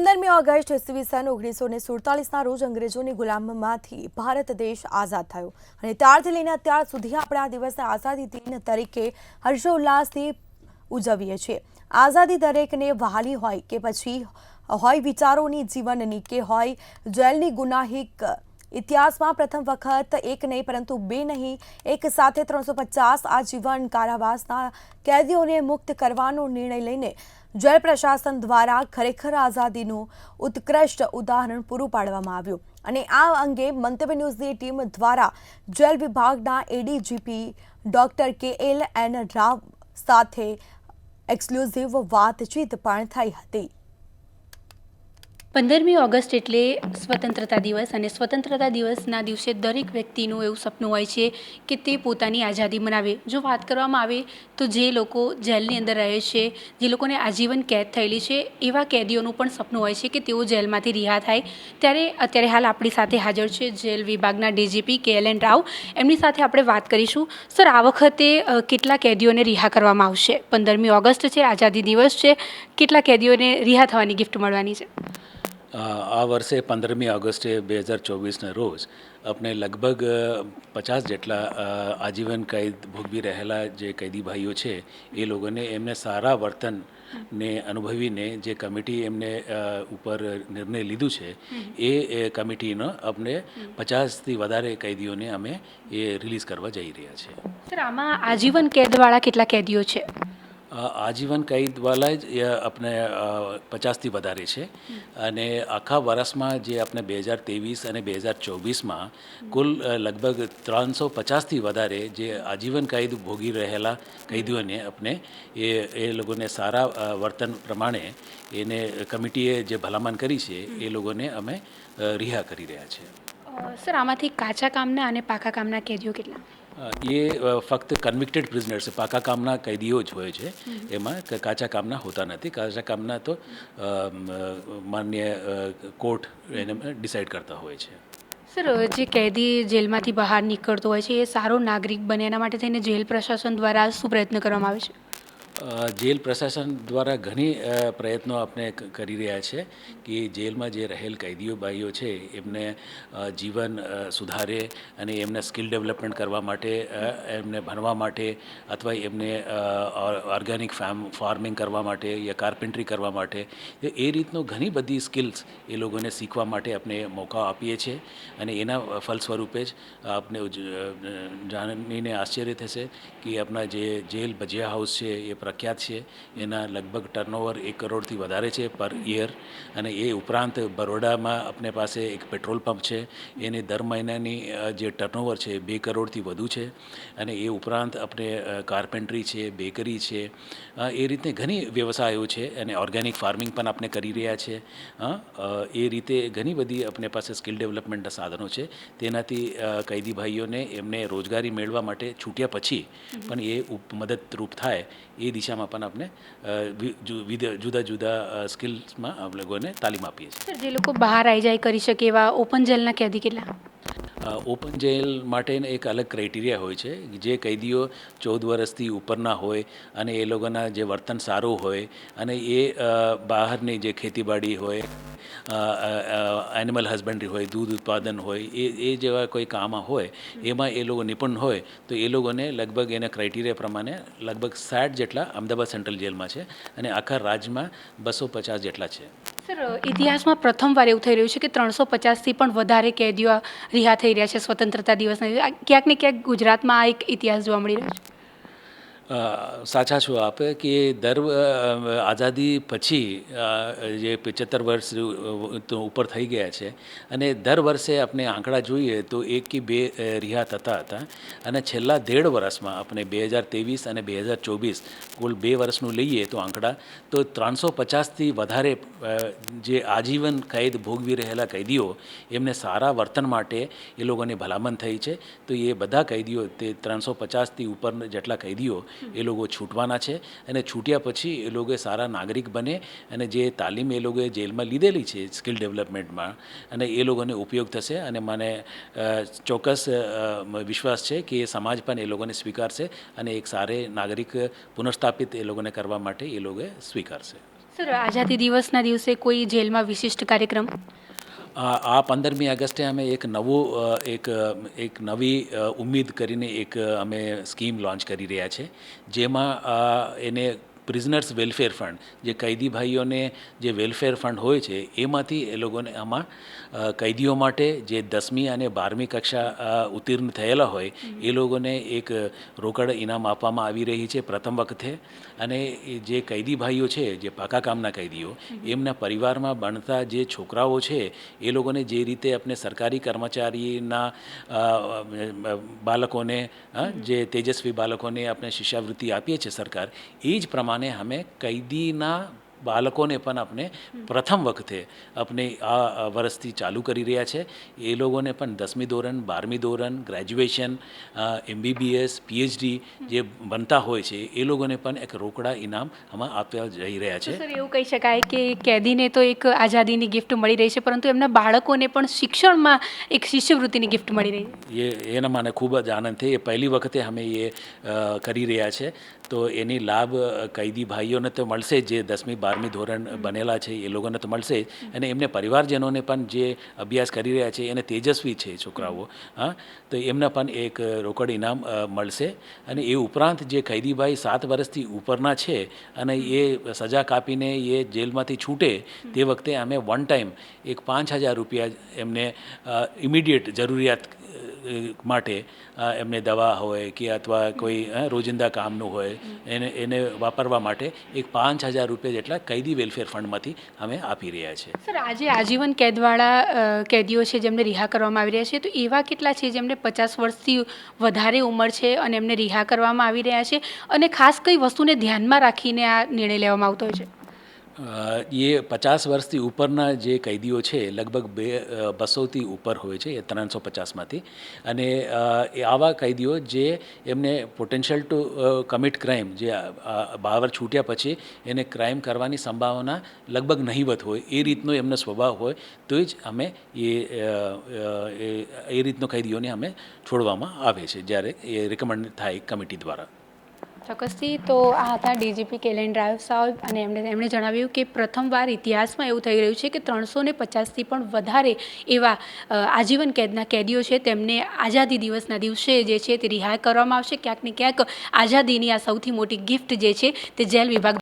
15મી August ઈસવીસન 1947ના રોજ અંગ્રેજોની ગુલામીમાંથી ભારત દેશ આઝાદ થયો અને ત્યારથી લઈને અત્યાર સુધી આપણે આ દિવસને આઝાદી દિન તરીકે હર્ષોલ્લાસથી ઉજવીએ છીએ। આઝાદી દરેકને વહાલી હોય કે પછી હોય વિચારોની જીવનની કે હોય જેલની ગુનાહિક ઇતિહાસમાં પ્રથમ વખત એક નહીં પરંતુ બે નહીં એક સાથે 350 આજીવન કારાવાસના કેદીઓને મુક્ત કરવાનો નિર્ણય લઈને જેલ પ્રશાસન દ્વારા ખરેખર આઝાદીનું ઉત્કૃષ્ટ ઉદાહરણ પૂરું પાડવામાં આવ્યું અને આ અંગે મંતવ્ય ન્યૂઝની ટીમ દ્વારા જેલ વિભાગના એડીજીપી ડોક્ટર KLN રાવ સાથે એક્સક્લુઝિવ વાતચીત પણ થઈ હતી। 15મી ઓગસ્ટ એટલે સ્વતંત્રતા દિવસ અને સ્વતંત્રતા દિવસના દિવસે દરેક વ્યક્તિનું એવું સપનું હોય છે કે તે પોતાની આઝાદી મનાવે। જો વાત કરવામાં આવે તો જે લોકો જેલની અંદર રહે છે, જે લોકોને આજીવન કેદ થયેલી છે, એવા કેદીઓનું પણ સપનું હોય છે કે તેઓ જેલમાંથી રિહા થાય। ત્યારે અત્યારે હાલ આપણી સાથે હાજર છે જેલ વિભાગના DGP KLN રાવ। એમની સાથે આપણે વાત કરીશું। સર, આ વખતે કેટલા કેદીઓને રિહા કરવામાં આવશે? 15મી ઓગસ્ટ છે, આઝાદી દિવસ છે, કેટલા કેદીઓને રિહા થવાની ગિફ્ટ મળવાની છે? આ વર્ષે 15મી ઓગસ્ટે 2024ના રોજ આપણે લગભગ 50 જેટલા આજીવન કેદ ભોગવી રહેલા જે કેદી ભાઈઓ છે એ લોકોને એમને સારા વર્તનને અનુભવીને જે કમિટી એમને ઉપર નિર્ણય લીધું છે એ કમિટીનો આપણે 50થી વધારે કેદીઓને અમે એ રિલીઝ કરવા જઈ રહ્યા છીએ। સર, આમાં આજીવન કેદવાળા કેટલા કેદીઓ છે? આજીવન કેદવાળા જ આપણે 50થી વધારે છે અને આખા વર્ષમાં જે આપણે 2023 અને 2024માં કુલ લગભગ 350થી વધારે જે આજીવન કેદ ભોગી રહેલા કેદીઓને આપણે એ લોકોને સારા વર્તન પ્રમાણે એને કમિટીએ જે ભલામણ કરી છે એ લોકોને અમે રિહા કરી રહ્યા છીએ। સર, આમાંથી કાચા કામના અને પાકા કામના કેદીઓ કેટલા? એ ફક્ત કન્વિક્ટેડ પ્રિઝનર્સ પાકા કામના કેદીઓ જ હોય છે, એમાં કાચા કામના હોતા નથી। કાચા કામના તો માન્ય કોર્ટ એને ડિસાઇડ કરતા હોય છે। સર, જે કેદી જેલમાંથી બહાર નીકળતો હોય છે એ સારો નાગરિક બને એના માટે થઈને જેલ પ્રશાસન દ્વારા શું પ્રયત્ન કરવામાં આવે છે? જેલ પ્રશાસન દ્વારા ઘણી પ્રયત્નો આપણે કરી રહ્યા છે કે જેલમાં જે રહેલ કેદીઓ ભાઈઓ છે એમને જીવન સુધારે અને એમને સ્કિલ ડેવલપમેન્ટ કરવા માટે, એમને ભણવા માટે અથવા એમને ઓર્ગેનિક ફાર્મિંગ કરવા માટે યા કાર્પેન્ટ્રી કરવા માટે એ રીતનો ઘણી બધી સ્કિલ્સ એ લોકોને શીખવા માટે આપણે મોકા આપીએ છીએ અને એના ફલ સ્વરૂપે જ આપણે જાણીને આશ્ચર્ય થશે કે આપણા જે જેલ ભજીયા હાઉસ છે એ પ્રખ્યાત છે। એના લગભગ ટર્નઓવર 1 કરોડથી વધારે છે પર યર અને એ ઉપરાંત બરોડામાં આપણી પાસે એક પેટ્રોલ પંપ છે, એને દર મહિનાની જે ટર્નઓવર છે 2 કરોડથી વધુ છે અને એ ઉપરાંત આપણે કાર્પેન્ટ્રી છે, બેકરી છે, એ રીતે ઘણી વ્યવસાયો છે અને ઓર્ગેનિક ફાર્મિંગ પણ આપણે કરી રહ્યા છીએ। એ રીતે ઘણી બધી આપણી પાસે સ્કિલ ડેવલપમેન્ટના સાધનો છે, તેનાથી કેદી ભાઈઓને એમને રોજગારી મેળવવા માટે છૂટ્યા પછી પણ એ મદદરૂપ થાય એ દિશામાં પણ આપણે જુદા જુદા સ્કિલ્સમાં આપણે લોકોને તાલીમ આપીએ છીએ। સર, જે લોકો બહાર આવી જાય કરી શકે એવા ઓપન જેલના કેદી કેટલા? ઓપન જેલ માટે એક અલગ ક્રાઇટેરિયા હોય છે। જે કેદીઓ 14 વર્ષથી ઉપરના હોય અને એ લોકોના જે વર્તન સારું હોય અને એ બહારની જે ખેતીવાડી હોય, એનિમલ હસબન્ડરી હોય, દૂધ ઉત્પાદન હોય, એ જેવા કોઈ કામ હોય એમાં એ લોકો નિપુણ હોય તો એ લોકોને લગભગ એના ક્રાઇટેરિયા પ્રમાણે લગભગ 60 જેટલા અમદાવાદ સેન્ટ્રલ જેલમાં છે અને આખા રાજ્યમાં 250 જેટલા છે। સર, ઇતિહાસમાં પ્રથમવાર એવું થઈ રહ્યું છે કે 350થી પણ વધારે કેદીઓ રિહા થઈ રહ્યા છે સ્વતંત્રતા દિવસના। ક્યાંક ને ક્યાંક ગુજરાતમાં આ એક ઇતિહાસ જોવા મળી રહ્યો છે। સાચા છો આપ કે આઝાદી પછી જે 75 વર્ષ તો ઉપર થઈ ગયા છે અને દર વર્ષે આપણે આંકડા જોઈએ તો 1 કે 2 રિહા થતા હતા અને છેલ્લા 1.5 વર્ષમાં આપણે 2023 અને 2024 કુલ 2 વર્ષનું લઈએ તો આંકડા તો 350થી વધારે જે આજીવન કેદ ભોગવી રહેલા કેદીઓ એમને સારા વર્તન માટે એ લોકોને ભલામણ થઈ છે। તો એ બધા કેદીઓ તે 350થી ઉપર જેટલા કેદીઓ એ લોકો છૂટવાના છે અને છૂટ્યા પછી એ લોકો સારા નાગરિક બને અને જે તાલીમ એ લોકોએ જેલમાં લીધેલી છે સ્કિલ ડેવલપમેન્ટમાં અને એ લોકોને ઉપયોગ થશે અને મને ચોક્કસ વિશ્વાસ છે કે એ સમાજ પણ એ લોકોને સ્વીકારશે અને એક સારે નાગરિક પુનઃસ્થાપિત એ લોકોને કરવા માટે એ લોકો સ્વીકારશે। સર, આઝાદી દિવસના દિવસે કોઈ જેલમાં વિશિષ્ટ કાર્યક્રમ? આ 15મી ઓગસ્ટે અમે એક નવી ઉમ્મીદ કરીને અમે સ્કીમ લોન્ચ કરી રહ્યા છે, જેમાં એને પ્રિઝનર્સ વેલફેર ફંડ, જે કૈદી ભાઈઓને જે વેલફેર ફંડ હોય છે એમાંથી એ લોકોને આમાં કૈદીઓ માટે જે 10મી અને 12મી કક્ષા ઉત્તીર્ણ થયેલા હોય એ લોકોને એક રોકડ ઇનામ આપવામાં આવી રહી છે પ્રથમ વખતે. અને જે કૈદી ભાઈઓ છે, જે પાકા કામના કૈદીઓ, એમના પરિવારમાં ભણતા જે છોકરાઓ છે એ લોકોને જે રીતે આપણે સરકારી કર્મચારીના બાળકોને જે તેજસ્વી બાળકોને આપણે શિષ્યવૃત્તિ આપીએ છીએ સરકાર, એ જ પ્રમાણે અમે કૈદીના બાળકોને પણ આપણે પ્રથમ વખતે આપણે આ વર્ષથી ચાલુ કરી રહ્યા છે. એ લોકોને પણ 10મી ધોરણ, 12મી ધોરણ, ગ્રેજ્યુએશન, MBBS, PhD જે બનતા હોય છે એ લોકોને પણ એક રોકડા ઇનામ આમાં આપવા જઈ રહ્યા છે. સર, એવું કહી શકાય કે કેદીને તો એક આઝાદીની ગિફ્ટ મળી રહી છે, પરંતુ એમના બાળકોને પણ શિક્ષણમાં એક શિષ્યવૃત્તિની ગિફ્ટ મળી રહી છે. એના મને ખૂબ જ આનંદ છે. એ પહેલી વખતે અમે કરી રહ્યા છે. તો એની લાભ કૈદી ભાઈઓને તો મળશે જ, જે 10મી 12મી ધોરણ બનેલા છે એ લોકોને તો મળશે જ, અને એમને પરિવારજનોને પણ જે અભ્યાસ કરી રહ્યા છે એને તેજસ્વી છે છોકરાઓ, તો એમને પણ એક રોકડ ઇનામ મળશે. અને એ ઉપરાંત જે કૈદીભાઈ 7 વર્ષથી ઉપરના છે અને એ સજા કાપીને એ જેલમાંથી છૂટે તે વખતે અમે વન ટાઈમ એક 5,000 રૂપિયા એમને ઇમિડિયેટ જરૂરિયાત માટે, એમને દવા હોય કે અથવા કોઈ રોજિંદા કામનું હોય એને વાપરવા માટે એક 5,000 રૂપિયા જેટલા કૈદી વેલફેર ફંડમાંથી અમે આપી રહ્યા છીએ. સર, આજે આજીવન કેદવાળા કેદીઓ છે જેમને રિહા કરવામાં આવી રહ્યા છે, તો એવા કેટલા છે જેમને 50 વર્ષથી વધારે ઉંમર છે અને એમને રિહા કરવામાં આવી રહ્યા છે, અને ખાસ કઈ વસ્તુને ધ્યાનમાં રાખીને આ નિર્ણય લેવામાં આવતો હોય છે? એ 50 વર્ષથી ઉપરના જે કૈદીઓ છે લગભગ 200થી ઉપર હોય છે, એ 350માંથી. અને આવા કૈદીઓ જે એમને પોટેન્શિયલ ટુ કમિટ ક્રાઇમ, જે બહાર છૂટ્યા પછી એને ક્રાઇમ કરવાની સંભાવના લગભગ નહીવત હોય, એ રીતનો એમનો સ્વભાવ હોય તો જ અમે એ રીતનો કૈદીઓને અમે છોડવામાં આવે છે, જ્યારે એ રિકમેન્ડ થાય કમિટી દ્વારા. ચોક્કસથી. તો આ હતા ડીજીપી કેલેન રાવ સાહેબ, અને એમણે જણાવ્યું કે પ્રથમવાર ઇતિહાસમાં એવું થઈ રહ્યું છે કે 350થી પણ વધારે એવા આજીવન કેદના કેદીઓ છે તેમને આઝાદી દિવસના દિવસે જે છે તે રિહાઈ કરવામાં આવશે. ક્યાંક ને ક્યાંક આઝાદીની આ સૌથી મોટી ગિફ્ટ જે છે તે જેલ વિભાગ